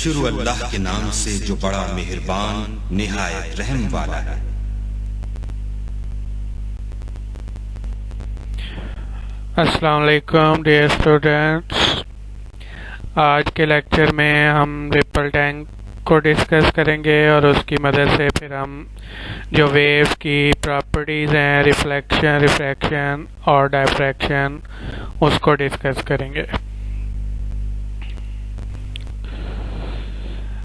शुरू अल्लाह के नाम से जो बड़ा मेहरबान निहायत रहम वाला है। अस्सलाम वालेकुम डियर स्टूडेंट्स, आज के लेक्चर में हम रिपल टैंक को डिस्कस करेंगे और उसकी मदद से फिर हम जो वेव की प्रॉपर्टीज़ हैं, रिफ्लेक्शन, रिफ्रैक्शन और डायफ्रैक्शन, उसको डिस्कस करेंगे।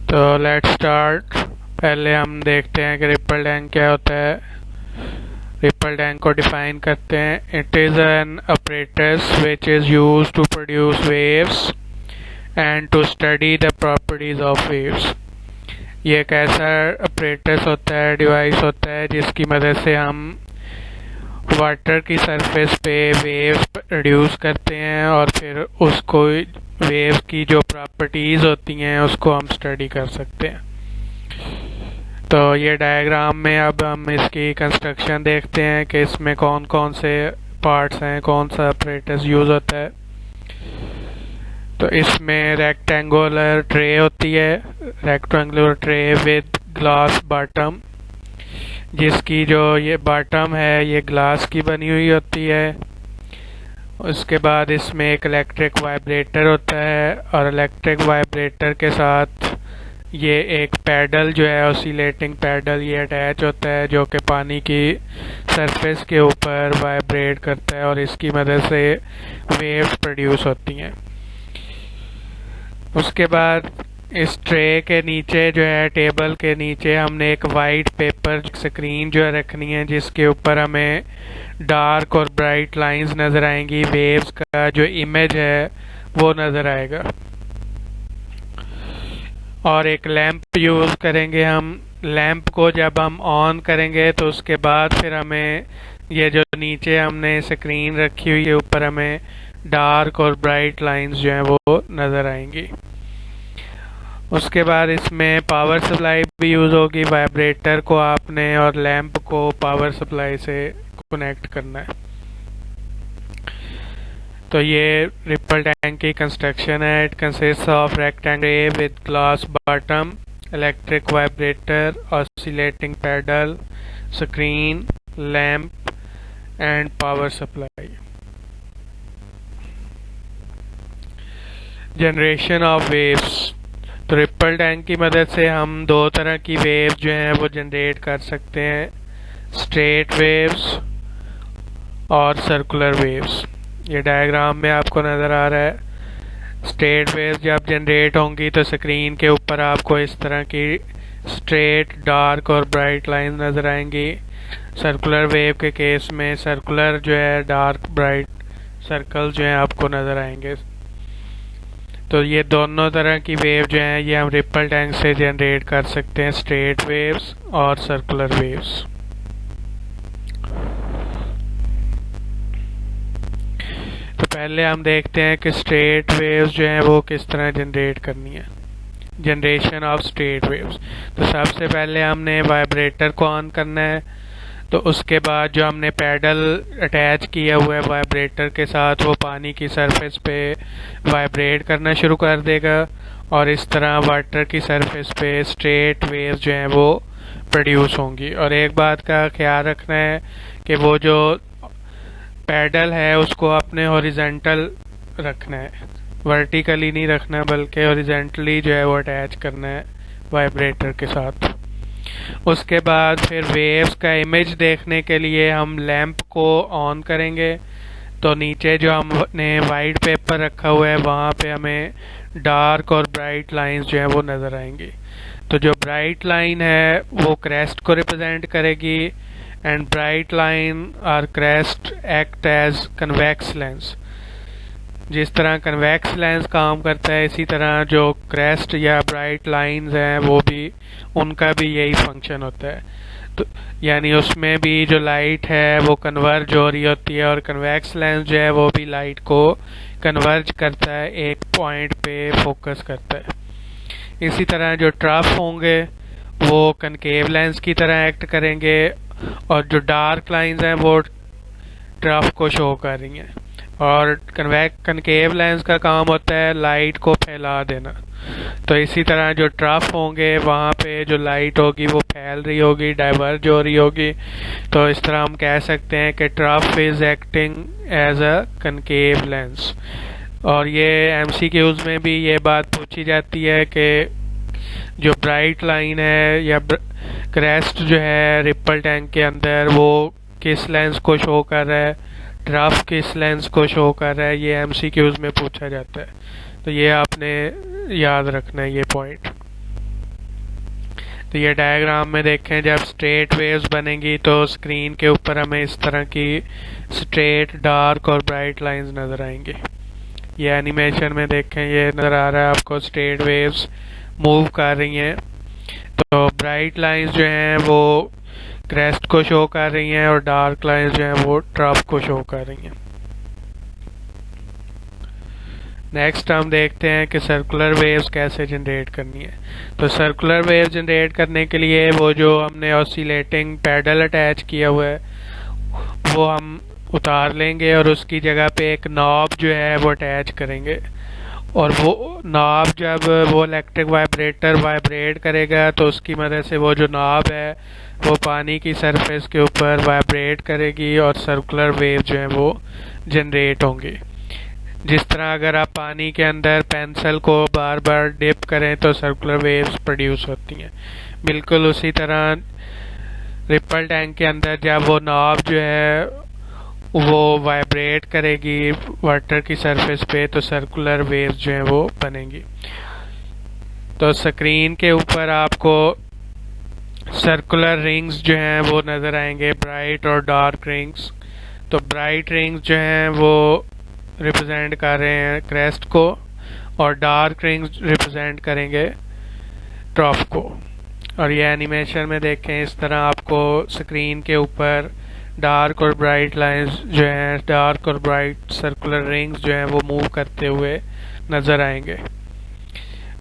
तो लेट्स स्टार्ट। पहले हम देखते हैं कि रिपल टैंक क्या होता है। रिपल टैंक को डिफाइन करते हैं। It is an apparatus which is used to produce waves and to study the properties of waves। ये एक ऐसा apparatus होता है, डिवाइस होता है जिसकी मदद से हम वाटर की सरफेस पे वेव्स प्रोड्यूस करते हैं और फिर उसको वेव्स की जो प्रॉपर्टीज़ होती हैं उसको हम स्टडी कर सकते हैं। तो ये डायग्राम में अब हम इसकी कंस्ट्रक्शन देखते हैं कि इसमें कौन कौन से पार्ट्स हैं, कौन सा apparatus यूज़ होता है। तो इसमें रेक्टेंगुलर ट्रे होती है, rectangular tray with glass bottom, जिसकी जो ये बॉटम है ये ग्लास की बनी हुई होती है। उसके बाद इसमें एक इलेक्ट्रिक वाइब्रेटर होता है और इलेक्ट्रिक वाइब्रेटर के साथ ये एक पैडल जो है ऑसिलेटिंग पैडल ये अटैच होता है, जो कि पानी की सरफेस के ऊपर वाइब्रेट करता है और इसकी मदद से वेव्स प्रोड्यूस होती हैं। उसके बाद इस ट्रे के नीचे जो है, टेबल के नीचे हमने एक वाइट पेपर स्क्रीन जो है रखनी है, जिसके ऊपर हमें डार्क और ब्राइट लाइंस नज़र आएंगी। वेव्स का जो इमेज है वो नज़र आएगा। और एक लैंप यूज़ करेंगे हम। लैंप को जब हम ऑन करेंगे तो उसके बाद फिर हमें ये जो नीचे हमने स्क्रीन रखी हुई है ऊपर हमें डार्क और ब्राइट लाइंस जो हैं वो नज़र आएंगी। उसके बाद इसमें पावर सप्लाई भी यूज़ होगी। वाइब्रेटर को आपने और लैंप को पावर सप्लाई से कनेक्ट करना है। तो ये रिपल टैंक की कंस्ट्रक्शन है। It consist of rectangle with glass bottom, electric vibrator, oscillating paddle, screen, lamp and power supply. Generation of waves. तो रिपल टैंक की मदद से हम दो तरह की वेव जो हैं वो जनरेट कर सकते हैं, स्ट्रेट वेव्स और सर्कुलर वेव्स। ये डायग्राम में आपको नज़र आ रहा है। स्ट्रेट वेव्स जब जनरेट होंगी तो स्क्रीन के ऊपर आपको इस तरह की स्ट्रेट, डार्क और ब्राइट लाइन नज़र आएंगी। सर्कुलर वेव के केस में सर्कुलर जो है डार्क ब्राइट सर्कल जो हैं आपको नज़र आएंगे। तो ये दोनों तरह की वेव जो हैं ये हम रिपल टैंक से जनरेट कर सकते हैं, स्ट्रेट वेव्स और सर्कुलर वेव्स। तो पहले हम देखते हैं कि स्ट्रेट वेव्स जो हैं वो किस तरह जनरेट करनी है। Generation of straight waves. तो सबसे पहले हमने वाइब्रेटर को ऑन करना है। तो उसके बाद जो हमने पैडल अटैच किया हुआ है वाइब्रेटर के साथ, वो पानी की सरफेस पे वाइब्रेट करना शुरू कर देगा और इस तरह वाटर की सरफेस पे स्ट्रेट वेव्स जो हैं वो प्रोड्यूस होंगी। और एक बात का ख्याल रखना है कि वो जो पैडल है उसको आपने हॉरिजॉन्टल रखना है, वर्टिकली नहीं रखना बल्कि हॉरिजॉन्टली जो है वो अटैच करना है वाइब्रेटर के साथ। उसके बाद फिर वेव्स का इमेज देखने के लिए हम लैंप को ऑन करेंगे। तो नीचे जो हमने वाइट पेपर रखा हुआ है वहाँ पे हमें डार्क और ब्राइट लाइंस जो है वो नज़र आएंगी। तो जो ब्राइट लाइन है वो क्रेस्ट को रिप्रेजेंट करेगी एंड ब्राइट लाइन और crest act as convex lens. जिस तरह कन्वेक्स लेंस काम करता है इसी तरह जो क्रेस्ट या ब्राइट लाइंस हैं वो भी, उनका भी यही फंक्शन होता है। तो यानी उसमें भी जो लाइट है वो कन्वर्ज हो रही होती है और कन्वेक्स लेंस जो है वो भी लाइट को कन्वर्ज करता है, एक पॉइंट पे फोकस करता है। इसी तरह जो ट्रफ होंगे वो कनकेव लेंस की तरह एक्ट करेंगे और जो डार्क लाइंस हैं वो ट्रफ को शो कर रही हैं। और कनकेव लेंस का काम होता है लाइट को फैला देना। तो इसी तरह जो ट्रफ होंगे वहाँ पे जो लाइट होगी वो फैल रही होगी, डाइवर्ज हो रही होगी। तो इस तरह हम कह सकते हैं कि trough is acting as a concave lens. और ये एमसीक्यूज में भी ये बात पूछी जाती है कि जो ब्राइट लाइन है या क्रेस्ट जो है रिपल टैंक के अंदर वो किस लेंस को शो कर रहा है, ट्रफ किस लेंस को शो कर रहा है, ये एमसीक्यूज में पूछा जाता है। तो ये आपने याद रखना है ये पॉइंट। तो ये डायग्राम में देखें, जब स्ट्रेट वेव्स बनेंगी तो स्क्रीन के ऊपर हमें इस तरह की स्ट्रेट, डार्क और ब्राइट लाइंस नज़र आएंगी। ये एनिमेशन में देखें, ये नज़र आ रहा है आपको स्ट्रेट वेव्स मूव कर रही हैं। तो ब्राइट लाइंस जो हैं वो क्रेस्ट को शो कर रही हैं और डार्क लाइंस जो हैं वो ट्रफ को शो कर रही हैं। नेक्स्ट हम देखते हैं कि सर्कुलर वेव्स कैसे जनरेट करनी है। तो सर्कुलर वेव जनरेट करने के लिए वो जो हमने ऑसिलेटिंग पैडल अटैच किया हुआ है वो हम उतार लेंगे और उसकी जगह पे एक नॉब जो है वो अटैच करेंगे। और वो नॉब जब वो इलेक्ट्रिक वाइब्रेटर वाइब्रेट करेगा तो उसकी मदद से वो जो नॉब है वो पानी की सरफेस के ऊपर वाइब्रेट करेगी और सर्कुलर वेव जो है वो जनरेट होंगी। जिस तरह अगर आप पानी के अंदर पेंसिल को बार बार डिप करें तो सर्कुलर वेव्स प्रोड्यूस होती हैं, बिल्कुल उसी तरह रिपल टैंक के अंदर जब वो नॉब जो है वो वाइब्रेट करेगी वाटर की सरफेस पे तो सर्कुलर वेव्स जो हैं वो बनेंगी। तो स्क्रीन के ऊपर आपको सर्कुलर रिंग्स जो हैं वो नज़र आएंगे, ब्राइट और डार्क रिंग्स। तो ब्राइट रिंग्स जो हैं वो रिप्रेजेंट कर रहे हैं क्रेस्ट को और डार्क रिंग्स रिप्रेजेंट करेंगे ट्रफ को। और ये एनिमेशन में देखें, इस तरह आपको स्क्रीन के ऊपर डार्क और ब्राइट लाइंस जो हैं, डार्क और ब्राइट सर्कुलर रिंग्स जो हैं वो मूव करते हुए नज़र आएंगे।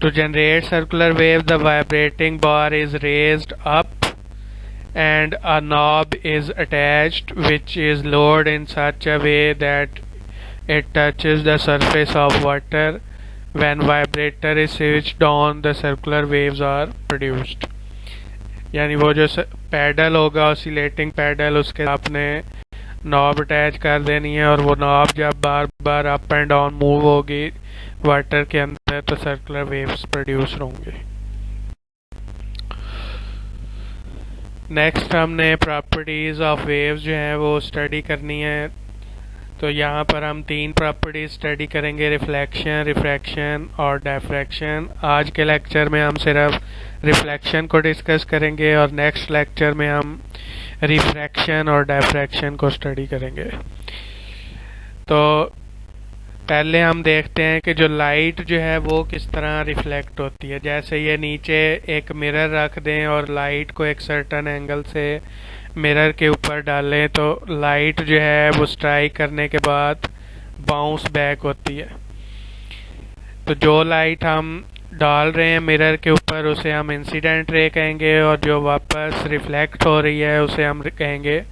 To generate circular wave, the vibrating bar is raised up and a knob is attached, which is lowered in such a way that it touches the surface of water. When vibrator is switched on, the circular waves are produced. यानी वो जो pedal होगा oscillating pedal, उसके आपने knob attach कर देनी है और वो नॉब जब बार बार अप एंड डाउन मूव होगी वाटर के अंदर तो सर्कुलर वेव्स प्रोड्यूस होंगे। नेक्स्ट हमने प्रॉपर्टीज ऑफ वेव्स जो हैं वो स्टडी करनी है। तो यहाँ पर हम 3 प्रॉपर्टीज स्टडी करेंगे, रिफ्लेक्शन, रिफ्रैक्शन और डायफ्रैक्शन। आज के लेक्चर में हम सिर्फ रिफ्लेक्शन को डिस्कस करेंगे और नेक्स्ट लेक्चर में हम रिफ्रैक्शन और डायफ्रैक्शन को स्टडी करेंगे। तो पहले हम देखते हैं कि जो लाइट जो है वो किस तरह रिफ्लेक्ट होती है। जैसे ये नीचे एक मिरर रख दें और लाइट को एक सर्टेन एंगल से मिरर के ऊपर डालें तो लाइट जो है वो स्ट्राइक करने के बाद बाउंस बैक होती है। तो जो लाइट हम डाल रहे हैं मिरर के ऊपर उसे हम इंसिडेंट रे कहेंगे और जो वापस रिफ्लेक्ट हो रही है उसे हम कहेंगे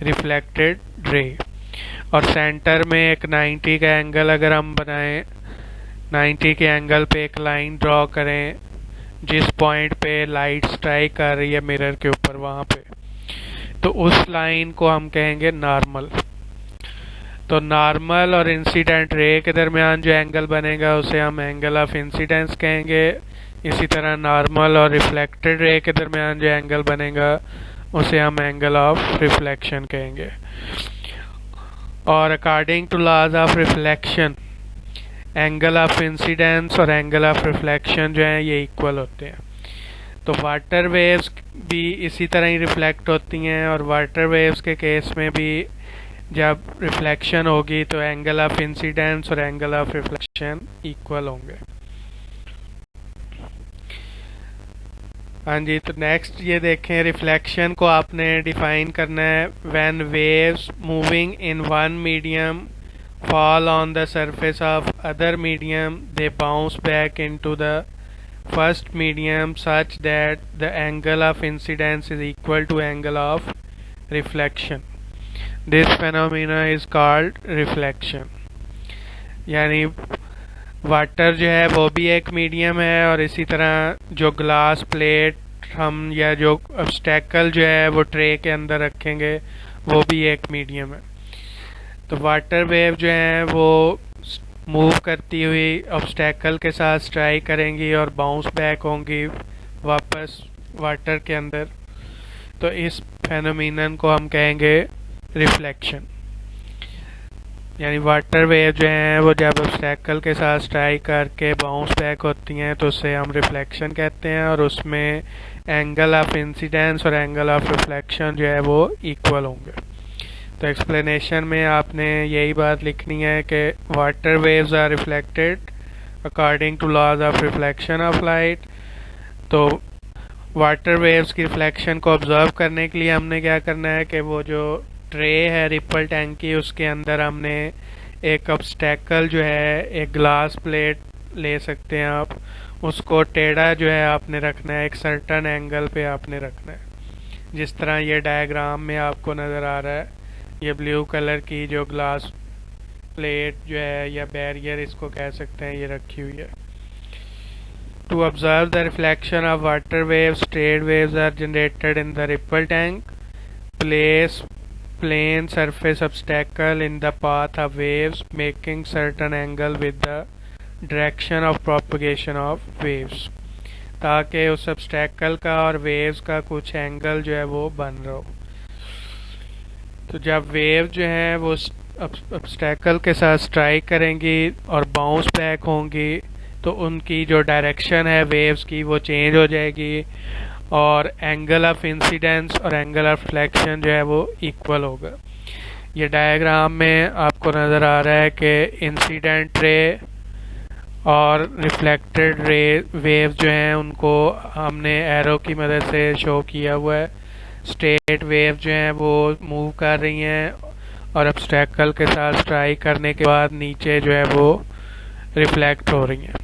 रिफ्लेक्टेड रे। और सेंटर में एक 90 का एंगल अगर हम बनाएं, 90 के एंगल पे एक लाइन ड्रॉ करें जिस पॉइंट पे लाइट स्ट्राइक कर रही है मिरर के ऊपर वहाँ पे, तो उस लाइन को हम कहेंगे नॉर्मल। तो नॉर्मल और इंसिडेंट रे के दरमियान जो एंगल बनेगा उसे हम एंगल ऑफ इंसिडेंस कहेंगे। इसी तरह नॉर्मल और रिफ्लेक्टेड रे के दरमियान जो एंगल बनेगा उसे हम एंगल ऑफ रिफ्लेक्शन कहेंगे। और according to laws of reflection angle of incidence और एंगल ऑफ रिफ्लेक्शन जो है ये इक्वल होते हैं। तो वाटर वेव्स भी इसी तरह ही रिफ्लेक्ट होती हैं और वाटर वेव्स के केस में भी जब रिफ्लेक्शन होगी तो एंगल ऑफ इंसिडेंस और एंगल ऑफ रिफ्लेक्शन इक्वल होंगे। हाँ जी, तो नेक्स्ट ये देखें, रिफ्लेक्शन को आपने डिफाइन करना है। When waves moving in one medium fall on the surface of other medium, they bounce back into the first medium such that the angle of incidence is equal to angle of reflection. This phenomena is called reflection. यानी water जो है वो भी एक medium है, और इसी तरह जो ग्लास प्लेट हम या जो ऑब्स्टेकल जो है वो ट्रे के अंदर रखेंगे वो भी एक मीडियम है। तो वाटर वेव जो है वो मूव करती हुई ऑब्स्टेकल के साथ स्ट्राइक करेंगी और बाउंस बैक होंगी वापस वाटर के अंदर। तो इस फेनोमेनन को हम कहेंगे रिफ्लेक्शन। यानी वाटर वेव जो हैं वो जब ऑब्स्टेकल के साथ स्ट्राइक करके बाउंस बैक होती हैं तो उसे हम रिफ्लेक्शन कहते हैं, और उसमें एंगल ऑफ इंसिडेंस और एंगल ऑफ रिफ्लेक्शन जो है वो इक्वल होंगे। तो एक्सप्लेनेशन में आपने यही बात लिखनी है कि water waves are reflected according to laws of reflection of light. तो वाटर वेव्स की रिफ्लेक्शन को ऑब्जर्व करने के लिए हमने क्या करना है कि वो जो ट्रे है रिपल टैंक की, उसके अंदर हमने एक ऑब्स्टेकल जो है, एक ग्लास प्लेट ले सकते हैं आप, उसको टेढ़ा जो है आपने रखना है, एक सर्टन एंगल पे आपने रखना है। जिस तरह ये डायग्राम में आपको नज़र आ रहा है, ये ब्लू कलर की जो ग्लास प्लेट जो है या बैरियर इसको कह सकते हैं, ये रखी हुई है। To observe the reflection of water waves, straight waves are generated in the ripple tank. Place plane surface obstacle in the path of waves, making certain angle with the direction of propagation of waves, ताकि उस obstacle का और waves का कुछ angle जो है वो बन रहा हो। तो जब वेव जो है वो obstacle के साथ स्ट्राइक करेंगी और बाउंस बैक होंगी तो उनकी जो डायरेक्शन है वेव्स की वो चेंज हो जाएगी, और एंगल ऑफ इंसिडेंस और एंगल ऑफ रिफ्लेक्शन जो है वो इक्वल होगा। ये डायग्राम में आपको नज़र आ रहा है कि इंसिडेंट रे और रिफ्लेक्टेड रे वेव्स जो हैं उनको हमने एरो की मदद से शो किया हुआ है। स्ट्रेट वेव जो हैं वो मूव कर रही हैं और ऑब्स्टेकल के साथ स्ट्राइक करने के बाद नीचे जो है वो रिफ्लेक्ट हो रही हैं,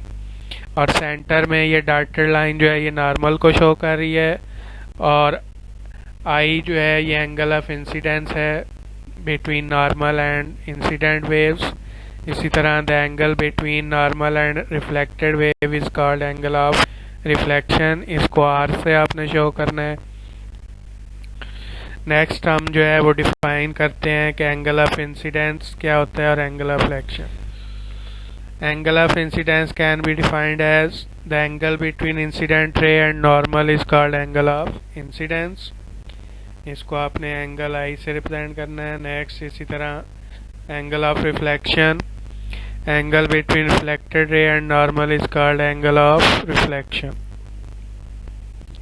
और सेंटर में ये डॉटेड लाइन जो है ये नॉर्मल को शो कर रही है, और आई जो है ये एंगल ऑफ इंसिडेंस है between normal and incident waves. इसी तरह the angle between normal and reflected wave is called angle of reflection. इसको आर से आपने शो करना है। नेक्स्ट हम जो है वो डिफाइन करते हैं कि एंगल ऑफ इंसिडेंस क्या होता है और angle of reflection. Angle of incidence can be defined as the angle between incident ray and normal is called angle of incidence. इसको आपने एंगल आई से रिप्रेजेंट करना है। नेक्स्ट इसी तरह angle of reflection, angle between reflected ray and normal is called angle of reflection.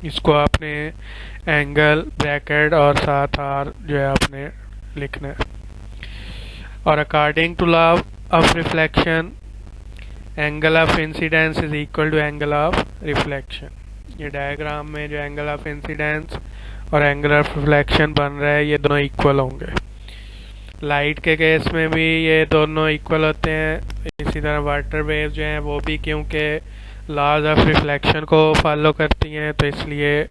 इसको आपने angle bracket और साथ आर जो है आपने लिखना है। और according to law of reflection angle of incidence is equal to angle of reflection. ये डायग्राम में जो एंगल ऑफ इंसिडेंस और एंगल ऑफ रिफ्लेक्शन बन रहा है ये दोनों इक्वल होंगे। लाइट के केस में भी ये दोनों इक्वल होते हैं। इसी तरह वाटर वेव जो हैं वो भी क्योंकि लॉज ऑफ रिफ्लेक्शन को फॉलो करती हैं तो इसलिए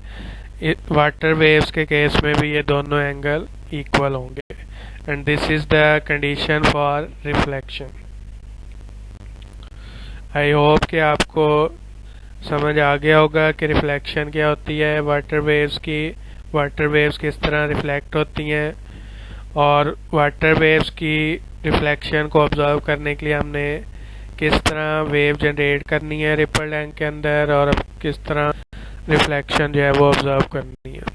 वाटर वेव्स के केस में भी ये दोनों एंगल इक्वल होंगे। And this is the condition for reflection. I hope कि आपको समझ आ गया होगा कि रिफ्लेक्शन क्या होती है, वाटर वेव्स किस तरह रिफ्लेक्ट होती हैं, और वाटर वेव्स की रिफ्लेक्शन को ऑब्जर्व करने के लिए हमने किस तरह वेव जनरेट करनी है रिपल टैंक के अंदर, और किस तरह रिफ्लेक्शन जो है वो ऑब्जर्व करनी है।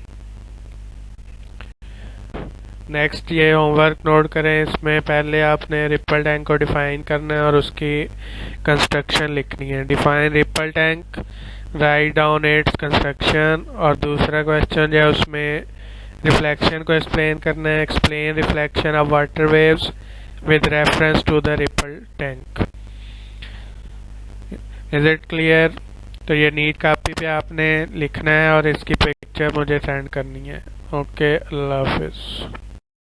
नेक्स्ट ये होमवर्क नोट करें। इसमें पहले आपने रिपल टैंक को डिफाइन करना है और उसकी कंस्ट्रक्शन लिखनी है। Define ripple tank, write down its construction. और दूसरा क्वेश्चन जो है उसमें रिफ्लेक्शन को एक्सप्लेन करना है। Explain reflection of water waves with reference to the ripple tank. Is it clear? तो ये नीट कॉपी पे आपने लिखना है और इसकी पिक्चर मुझे सेंड करनी है। ओके, अल्लाह हाफिज़।